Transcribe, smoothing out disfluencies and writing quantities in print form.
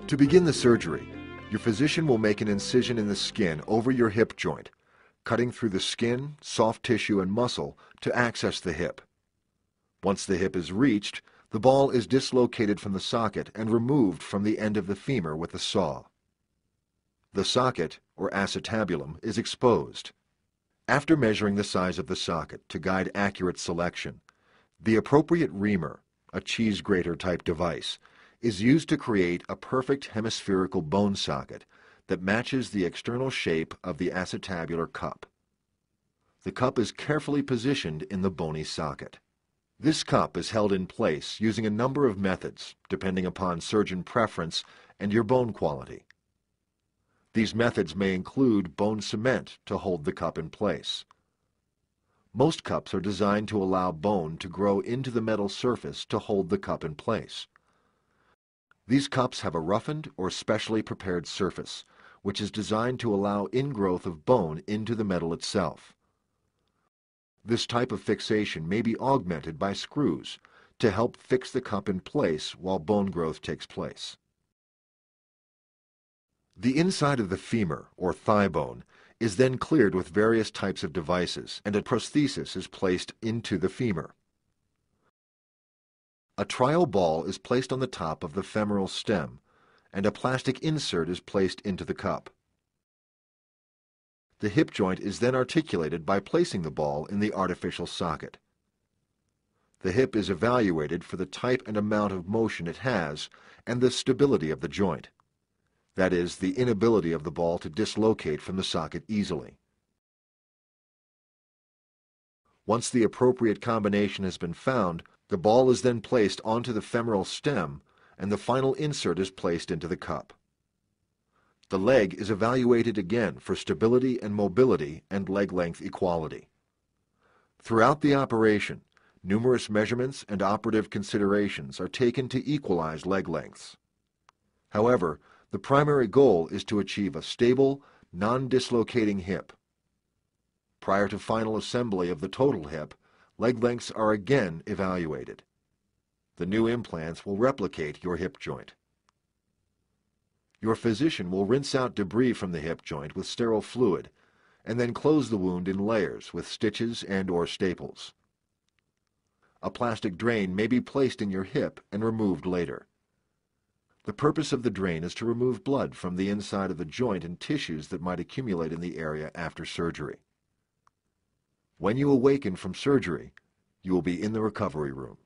To begin the surgery, your physician will make an incision in the skin over your hip joint, cutting through the skin, soft tissue, and muscle to access the hip. Once the hip is reached, the ball is dislocated from the socket and removed from the end of the femur with a saw. The socket, or acetabulum, is exposed. After measuring the size of the socket to guide accurate selection, the appropriate reamer, a cheese grater type device, is used to create a perfect hemispherical bone socket that matches the external shape of the acetabular cup. The cup is carefully positioned in the bony socket. This cup is held in place using a number of methods depending upon surgeon preference and your bone quality. These methods may include bone cement to hold the cup in place. Most cups are designed to allow bone to grow into the metal surface to hold the cup in place. These cups have a roughened or specially prepared surface, which is designed to allow ingrowth of bone into the metal itself. This type of fixation may be augmented by screws to help fix the cup in place while bone growth takes place. The inside of the femur, or thigh bone, is then cleared with various types of devices, and a prosthesis is placed into the femur. A trial ball is placed on the top of the femoral stem, and a plastic insert is placed into the cup. The hip joint is then articulated by placing the ball in the artificial socket. The hip is evaluated for the type and amount of motion it has and the stability of the joint. That is, the inability of the ball to dislocate from the socket easily. Once the appropriate combination has been found, the ball is then placed onto the femoral stem and the final insert is placed into the cup. The leg is evaluated again for stability and mobility and leg length equality. Throughout the operation, numerous measurements and operative considerations are taken to equalize leg lengths. However, the primary goal is to achieve a stable, non-dislocating hip. Prior to final assembly of the total hip, leg lengths are again evaluated. The new implants will replicate your hip joint. Your physician will rinse out debris from the hip joint with sterile fluid and then close the wound in layers with stitches and/or staples. A plastic drain may be placed in your hip and removed later. The purpose of the drain is to remove blood from the inside of the joint and tissues that might accumulate in the area after surgery. When you awaken from surgery, you will be in the recovery room.